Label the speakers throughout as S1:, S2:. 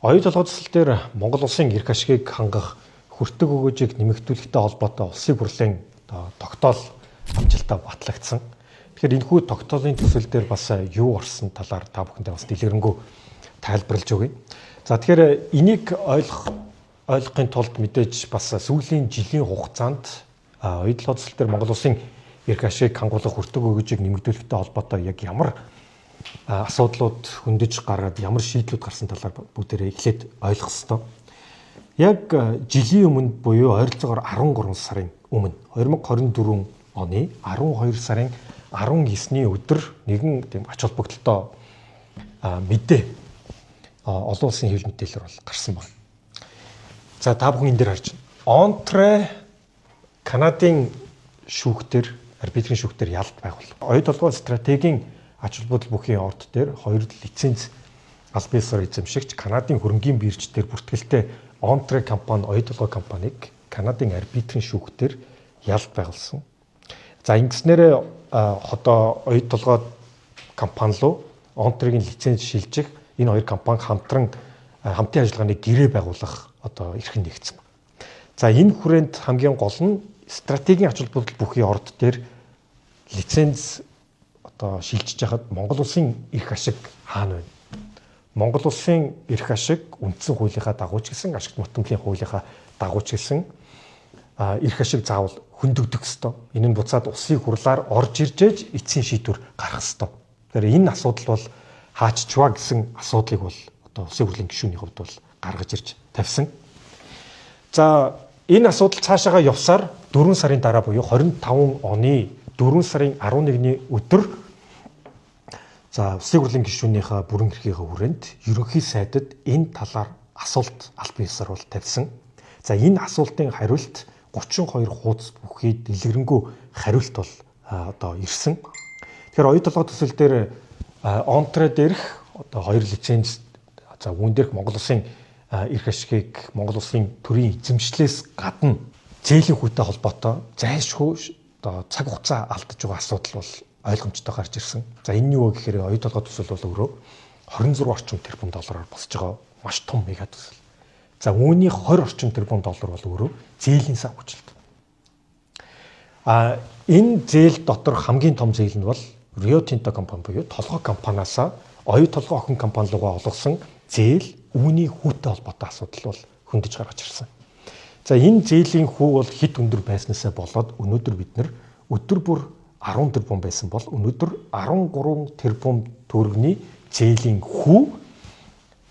S1: Оюун толгой төсөл дээр Монгол улсын эрх ашигыг хангах хүртэг өгөөжийг нэмэгдүүлэхтэй холбоотой улсын хурлын тогтоол амжилттай батлагдсан. Тэгэхээр энэхүү тогтоолын төсөл дээр бас юу орсон талаар та бүхэндээ бас дэлгэрэнгүй тайлбарлаж өгье. За тэгэхээр энийг ойлгохын тулд мэдээж бас сүүлийн жилийн хугацаанд оюун толгой төсөл дээр Монгол улсын эрх ашигыг хангуулах хүртэг өгөөжийг нэмэгдүүлэхтэй холбоотой яг ямар асуудлууд хөндөж гараад ямар шийдлүүд гарсан талаар бүгдээрээ эхлээд ойлгох ёстой. Яг жилийн өмнө буюу ойролцоогоор 13 сарын өмнө 2024 оны 12 сарын 19-ний өдөр нэгэн тийм ач холбогдолтой мэдээ олон улсын хэвлэл мэдээлэлээр бол гарсан байна. За та бүхэн энэ дээр харж байна. Онтре Канадын шүүхтэр арбитрийн шүүхтэр ялт байгуул. Оюун толгой стратегийн ач холбогдол бүхий орд дээр хоёр лиценз аль биесээр эзэмшигч Канадын хөрөнгийн бирж дээр бүртгэлтэй Онтре компани оюун толгой компанийг Канадын арбитрийн шүүхтэр ялт байгуулсан. За ингэснээр одоо оюун толгой компани руу Онтрегийн лиценз шилжих энэ хоёр компани хамтын ажиллагааны гэрээ байгуулах одоо эрх нэгдсэн. За энэ хүрээнд хамгийн гол нь стратегийн ач холбогдол бүхий орд дээр лиценз одоо шилжиж хахад Монгол улсын эрх ашиг хаана вэ? Монгол улсын эрх ашиг үндсэн хуулийнхаа дагуу ч гэсэн ашигт нутгийн хуулийнхаа дагуу ч гэсэн эрх ашиг заавал хөндөгдөх ёстой. Энэ нь буцаад улсын хурлаар орж ирж ээж эцсийн шийдвэр гаргах ёстой. Тэгэхээр энэ асуудал бол хааччваа гэсэн асуудлыг бол одоо улсын хурлын гишүүний хувьд бол гаргаж ирж тавьсан. За энэ асуудал цаашаага явсаар 4 сарын дараа буюу 25 оны 4 сарын 11-ний өдөр за улсын хурлын гишүүнийхээ бүрэн эрхийнхээ хүрээнд ерөнхий сайдад энэ талаар асуулт аль биесээр бол тавьсан. За энэ асуултын хариулт 32 хуудас бүхий дэлгэрэнгүй хариулт бол одоо ирсэн. Тэгэхээр оюун толгой төсөл дээр Онтре дээрх одоо хоёр лиценз за үүн дээрх Монгол улсын эрх ашигыг Монгол улсын төрийн эзэмшлээс гадна зээлийн хүнтэй холбоотой зайлшгүй одоо цаг хугацаа алдаж байгаа асуудал бол ойлгомжтой гарч ирсэн. За энэ юу вэ гэхээр оюун толгой төсөл бол өөрөө 26 орчим тэрбум доллараар босч байгаа маш том мега төсөл. За үүний 20 орчим тэрбум доллар бол өөрөө зээлийн сан хүчлэлт. Энэ зээл дотор хамгийн том зээл нь бол Rio Tinto компани буюу толгой компаниас оюун толгой охин компани руугаа олгосон зээл үүний хүүтэй холбоотой асуудал бол хөндөж гаргаж ирсэн. За энэ зээлийн хүү бол хэд өндөр байснасаа болоод өнөөдөр бид нэр өдөр бүр 10 тэрбум байсан бол өнөөдөр 13 тэрбум төгрөгийн зээлийн хүү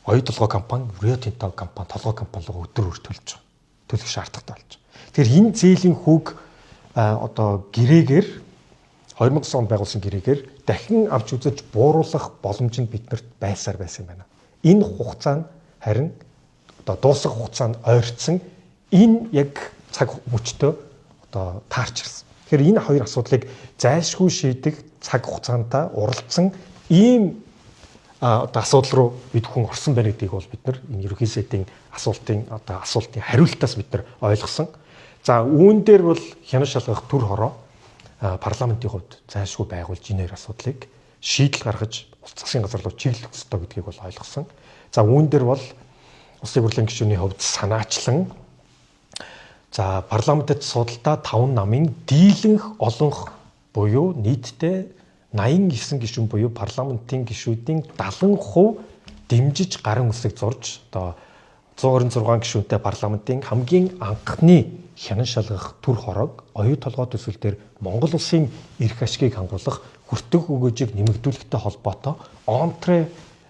S1: оюун толгой компани Rio Tinto компани толгой компани руу өдөр бүр төлж байгаа. Төлөх шаардлагатай болж байгаа. Тэгэхээр энэ зээлийн хүүг одоо гэрээгээр 2009 онд байгуулсан гэрээгээр дахин авч үзэж бууруулах боломж нь биднэрт байсаар байсан юм байна. Энэ хугацаанд харин одоо дуусах хугацаанд ойртсон энэ яг цаг мөчтөө одоо таарч ирсэн. Тэгэхээр энэ хоёр асуудлыг зайлшгүй шийдэх цаг хугацаанд уралдсан ийм одоо асуудал руу бид хүн орсон байна гэдгийг бол бид нар энэ ерөнхий сайдын асуултын хариултаас бид нар ойлгосон. За үүн дээр бол хянаж шалгах төр хороо парламентын хувьд зайлшгүй байгуулж энэ хоёр асуудлыг шийдэл гаргаж улс засгийн газар руу чиглэх ёстой гэдгийг бол ойлгосон. За үүн дээр бол улсын хурлын гишүүний хувьд санаачлан за парламентэд судалдаа 5 намын дийлэнх олонх буюу нийтдээ 89 гишүүн буюу парламентын гишүүдийн 70% дэмжиж гарын үсэг зурж одоо 126 гишүүнтэй парламентын хамгийн анхны хянан шалгах төр хороог оюун толгой төсөл дээр Монгол улсын эрх ашигыг хангуулах хүртэг өгөөжийг нэмэгдүүлэхтэй холбоотой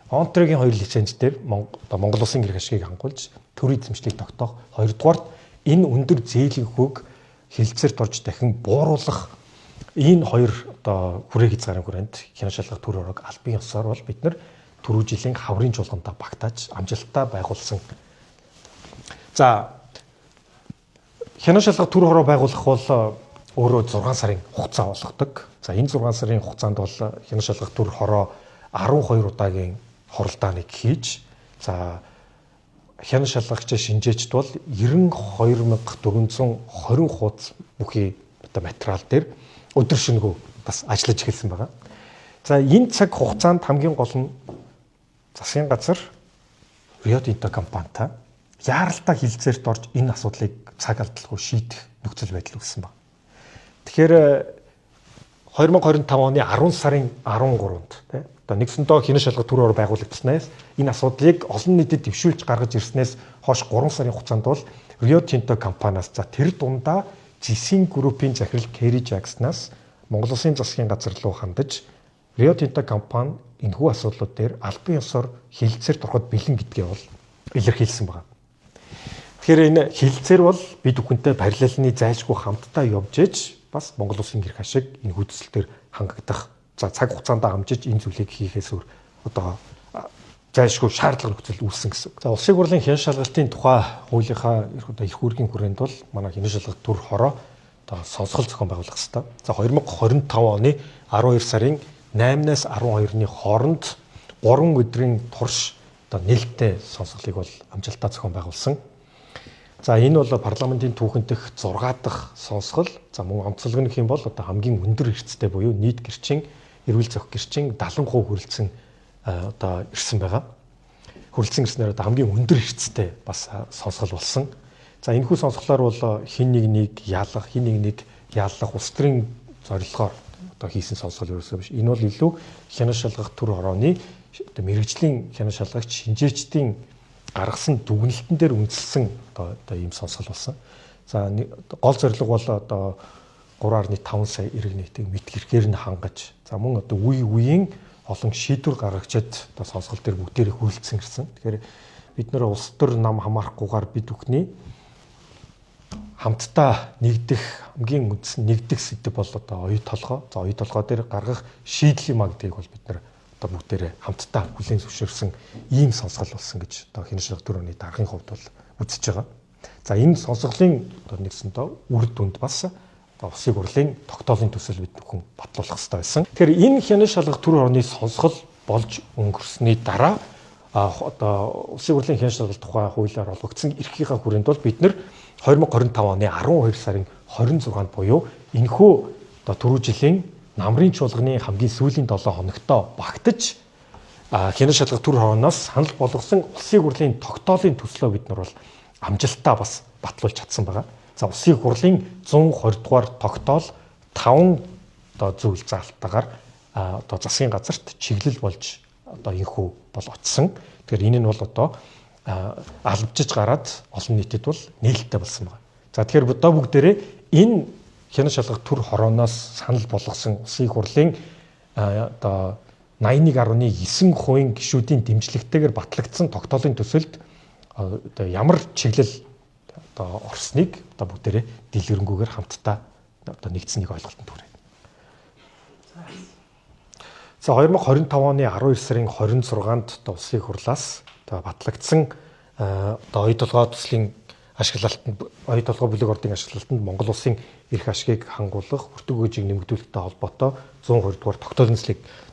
S1: Онтрегийн хоёр лиценз дээр Монгол улсын эрх ашигыг хангуулж төрийн эзэмшлийг тогтоох, хоёрдугаарт энэ өндөр зээлийн хүүг хилцээрт орж дахин бууруулах энэ хоёр одоо хүрээг хязгаарын хүрээнд хянан шалгах төр хороог албан ёсоор бол бид нар түрүү жилийн хаврын чуулгандаа багтааж амжилттай байгуулсан. За хянан шалгах төр хороо байгуулах бол өөрөө 6 сарын хугацаа болгодог. За энэ 6 сарын хугацаанд бол хянан шалгах төр хороо 12 удаагийн хоролдооныг хийж за хянан шалгагчаа шинжээчд бол 92420 хуудас бүхий одоо материал дээр өдөр шөнөгүй бас ажиллаж эхэлсэн байгаа. За энэ цаг хугацаанд хамгийн гол нь засгийн газар Rio Tinto компанитай яаралтай хилцээрт орж энэ асуудлыг цаг алдалгүй шийдэх нөхцөл байдал үүссэн байна. Тэгэхээр 2025 оны 10 сарын 13-нд тий одоо нэгсэндөө хянаш шалгалт төр ор байгуулагдсанаас энэ асуудлыг олон нийтэд дэвшүүлж гаргаж ирснээс хойш 3 сарын хугацаанд бол Rio Tinto компаниас за тэр дундаа Жисин группийн захирал Кэри Жакснаас Монгол Улсын засгийн газар руу хандаж Rio Tinto компани энэхүү асуудлууд дээр албан ёсоор хилцээр ороход бэлэн гэдгээ бол илэрхийлсэн байна. Тэгэхээр энэ хилцээр бол бид бүхэнтэй параллельны зайлшгүй хамтдаа явж ээж бас Монгол Улсын эрх ашиг энэ хүчил төр хангагдах за цаг хугацаанд амжиж энэ зүйлийг хийхээс өөр одоо зайлшгүй шаардлага нөхцөл үүссэн гэсэн. За улсын хурлын хянаш шалгалтын тухай хуулийнхаа эрх үүргийн хүрээнд бол манай хянаш шалгалт төр хороо одоо сонсгол зохион байгуулах хэрэгтэй. За 2025 оны 12 сарын 8-наас 12-ны хооронд 3 өдрийн турш одоо нээлттэй сонсголыг бол амжилттай зохион байгуулсан. За энэ бол парламентын түүхэн дэх 6 дахь сонсгол. За мөн онцлог нь хэм бол одоо хамгийн өндөр эрсдэлтэй буюу нийт гэрчин, эрүүл зохих гэрчин 70% хүрэлцэн одоо ирсэн байгаа. Хүрэлцэн ирснээр одоо хамгийн өндөр эрсдэлтэй бас сонсгол болсон. За энэхүү сонсголоор бол хин нэг яалах, хин нэг яалах улс төрийн зорилгоор одоо хийсэн сонсгол ерөөсөө биш. Энэ бол илүү хянаш шалгах төр хорооны одоо мэрэгжлийн хянаш шалгагч шинжээчдийн гаргасан дүгнэлтэн дээр үндэслэн одоо ийм сонсгол болсон. За гол зорилго бол одоо 3.5 сая эрэг нийтийг мэт гэрхээр нь хангаж за мөн одоо үеийн олон шийдвэр гаргагчид одоо сонсгол дээр бүгдээрээ хүрэлцэн ирсэн. Тэгэхээр бид нэр улс төр нам хамаарахгүйгээр бид бүхний хамтдаа нэгдэх хамгийн үндсэн нэгдэх сэдэв бол одоо оюу толгой. За оюу толгой дээр гаргах шийдлийн магдыг бол бид нэр одоо бүгдээрээ хамтдаа хүлээн зөвшөөрсөн ийм сонсгол болсон гэж одоо хянаш шалгалт төрөний даргын хувьд бол үзэж байгаа. За энэ сонсголын одоо нэгсэндээ үр дүнд бас улсын хурлын тогтоолын төсөл бид бүхэн батлуулах хэрэгтэй байсан. Тэгэхээр энэ хянаш шалгах төр орны сонсгол болж өнгөрсөний дараа одоо улсын хурлын хянаш шалгалт тухай хуулиар олгогдсон эрхийнхаа хүрээнд бол бид нэр 2025 оны 12 сарын 26-нд буюу энэхүү одоо түрүү жилийн намрын чуулганы хамгийн сүүлийн 7 хоногтоо багтаж хянаш шалгах төр хорооноос санал болгосон улсын хурлын тогтоолын төслөө бид нар бол амжилттай бас батлуулж чадсан байгаа. За улсын хурлын 120 дугаар тогтоол 5 одоо зүйл заалтаагаар одоо засгийн газарт чиглэл болж одоо энэхүү бол очсон. Тэгэхээр энэ нь бол одоо албажиж гараад олон нийтэд бол нээлттэй болсон байна. За тэгэхээр одоо бүгдээрээ энэ хянаш шалгах төр хорооноос санал болгосон улсын хурлын одоо 81.9% гишүүдийн дэмжлэгтэйгээр батлагдсан тогтоолын төсөлд одоо ямар чиглэл одоо орсныг одоо бүгдээрээ дэлгэрэнгүйгээр хамтдаа одоо нэгдсэнийг ойлголтод хүрээ. За 2025 оны 12 сарын 26-нд одоо улсын хурлаас одоо батлагдсан одоо оюу толгой төслийн ашиглалтанд оюу толгой бүлэг ордын ашиглалтанд Монгол улсын эрх ашигыг хангуулах хүртэг хөгжийг нэмэгдүүлэхтэй холбоотой 120 дугаар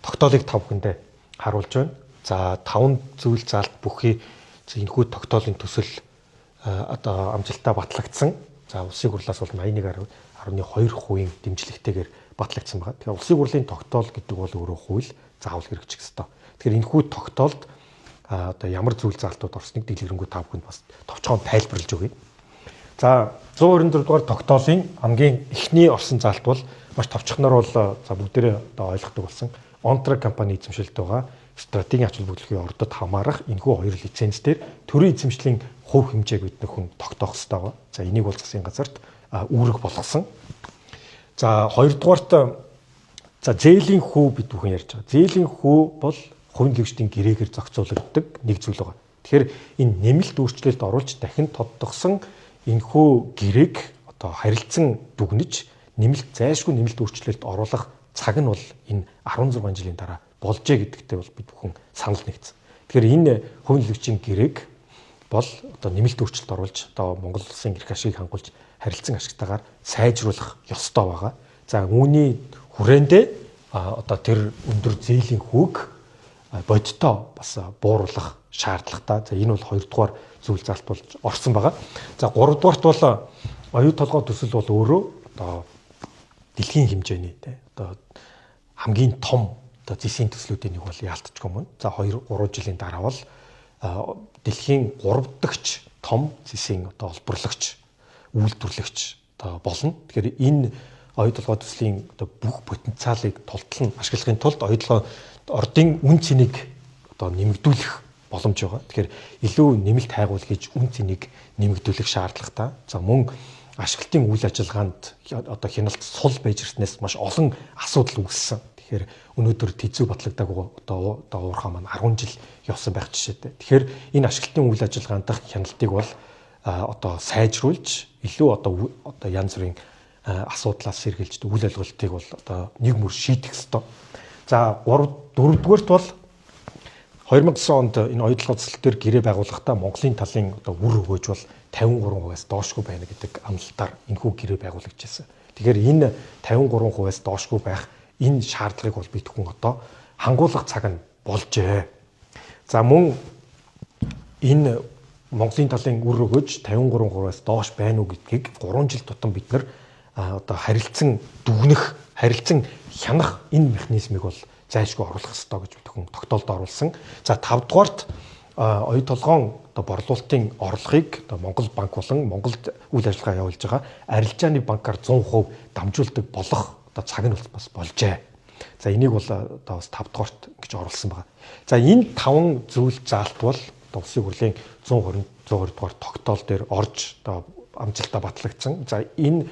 S1: тогтоолыг тав хүндээ харуулж байна. За 5 зүйл заалт бүхий энэхүү тогтоолын төсөл одоо амжилттай батлагдсан. За улсын хурлаас бол 81.2% дэмжлэгтэйгээр батлагдсан байна. Тэгэхээр улсын хурлын тогтоол гэдэг бол өөрөө хууль заавал хэрэгжих ёстой. Тэгэхээр энэхүү тогтоолд одоо ямар зүйл заалтууд орсныг дэлгэрэнгүй тав хүнд бас товчхон тайлбарлаж өгье. За 124 дугаар тогтоолын хамгийн эхний орсон заалт бол маш товчхоноор бол за бүгдээрээ одоо ойлгодог болсон. Онтраг компани эзэмшилт байгаа стратегийн ач холбогдлын ордод хамаарах энэхүү хоёр лиценз дээр төрийн эзэмшлийн хувь хэмжээг бид нөхөн тогтоох хэрэгтэй байна. За энийг бол засгийн газарт үүрэг болгосон. За хоёрдугаарт за зээлийн хүү бид бүхэн ярьж байгаа. Зээлийн хүү бол хувийн гүйцэтгэлийн гэрээгээр зохицуулагддаг нэг зүйл байгаа. Тэгэхээр энэ нэмэлт өөрчлөлт оруулж дахин тодтогсон энэхүү гэрээг одоо харилцан дүгнэж нэмэлт зайлшгүй нэмэлт өөрчлөлт оруулах цаг нь бол энэ 16 жилийн дараа болжээ гэдэгтээ бол бид бүхэн санал нэгдсэн. Тэгэхээр энэ хувийн гүйцэтгэлийн гэрээг бол одоо нэмэлт өөрчлөлт оруулж одоо Монгол улсын эрх ашигыг хангуулж харилцан ашигтайгаар сайжруулах ёстой байгаа. За үүний хүрээндээ одоо тэр өндөр зээлийн хүүг бодитоо бас бууруулах шаардлагатай. За энэ бол 2 дугаар зүйл заалт болж орсон байгаа. За 3 дугаарт бол оюу толгой төсөл бол өөрөө одоо дэлхийн хэмжээний одоо хамгийн том одоо зэсийн төслүүдийн нэг бол яалтчгүй мөн. За 2-3 жилийн дараа бол дэлхийн 3 дахь том цэсийн одоо олборлагч, үйлдвэрлэгч одоо болно. Тэгэхээр энэ оюутлогоо төслийн одоо бүх потенциалыг тултал нь ашиглахын тулд оюутлогоо ордын үн цэнийг одоо нэмэгдүүлэх боломж байгаа. Тэгэхээр илүү нэмэлт хайгуул хийж үн цэнийг нэмэгдүүлэх шаардлагатай. За мөн ашиглалтын үйл ажиллагаанд одоо хяналт сул байж ирснээс маш олон асуудал үүссэн. Тэгэхээр өнөөдөр тэзүү батлагдаагүй одоо уурхай маань 10 жил явсан байх жишээтэй. Тэгэхээр энэ ашиглалтын үйл ажиллагаанд дах хяналтыг бол одоо сайжруулж илүү одоо янз бүрийн асуудлаас сэргийлж үйл ажиллагаатыг бол одоо нэг мөр шийдэх ёстой. За 4-дүгээрт бол 2009 онд энэ оюутлогоо төсөл дээр гэрээ байгуулахдаа Монголын талын одоо үр өгөөж бол 53%-аас доошгүй байна гэдэг амлалтаар энэхүү гэрээ байгуулагдчихсан. Тэгэхээр энэ 53%-аас доошгүй байх энэ шаардлагыг бол бидхэн одоо хангуулах цаг нь болжээ. За мөн энэ Монголын талын үр өгөөж 53%-аас доош байна уу гэдгийг 3 жил тутам бид нар одоо харилцан дүгнэх, харилцан хянах энэ механизмыг бол зайлшгүй оруулах хэрэгтэй гэж бидхэн тогтоолд оруулсан. За 5 дугаарт оюу толгоон одоо борлуулалтын орлогыг одоо Монгол банк болон Монголд үйл ажиллагаа явуулж байгаа арилжааны банкар 100% дамжуулдаг болох одоо цаг нь бас болжээ. За энийг бол одоо бас 5 дугаарт ингэж оруулсан байна. За энэ 5 зүйл заалт бол одоо улсын хурлын 120 дугаар тогтоол дээр орж одоо амжилтаа батлагдсан. За энэ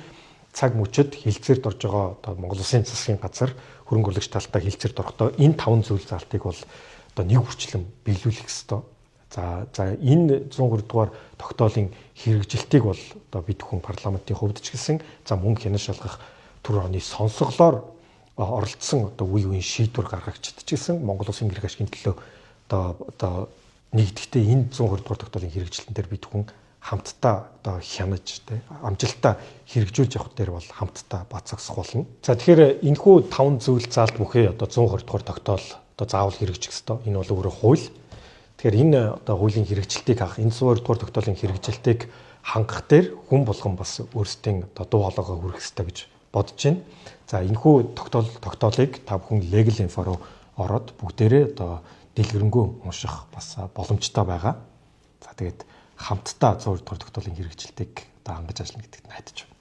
S1: цаг мөчид хилцээрд орж байгаа одоо Монгол Улсын засгийн газар хөрөнгө оруулагч талтай хилцээрд орохдоо энэ 5 зүйл заалтыг бол одоо нэг хүрчлэн биелүүлэх ёстой. За энэ 103 дугаар тогтоолын хэрэгжилтийг бол одоо бид хүн парламентын хувьд ч гэсэн за мөн хянаш шалгах түр оны сонсголоор оролцсон одоо үе үеийн шийдвэр гаргагчд ч гэсэн Монгол Улсын гэрэг ашигын төлөө одоо нэгдэхдээ энэ 102 дугаар тогтоолын хэрэгжилтэн дээр бид хүн хамтдаа одоо хянаж амжилтаа хэрэгжүүлж явах дээр бол хамтдаа бацагсах болно. За тэгэхээр энэхүү 5 зүйл заалт бүхий одоо 120 дугаар тогтоол одоо заавал хэрэгжих ёстой. Энэ бол өөрөө хууль. Тэгэхээр энэ одоо хуулийн хэрэгжилтийг авах энэ 120 дугаар тогтоолын хэрэгжилтийг хангах дээр хүн болгон бас өөрсдийн одоо дуу хоолойгоо хүргэх ёстой гэж бодож байна. За энэхүү тогтоолыг та бүхэн Legal Info руу ороод бүгдээрээ одоо дэлгэрэнгүй унших бас боломжтой байгаа. За тэгээд хамтдаа 120 дугаар тогтоолын хэрэгжилтийг одоо хангаж ажиллана гэдэгт найдаж байна.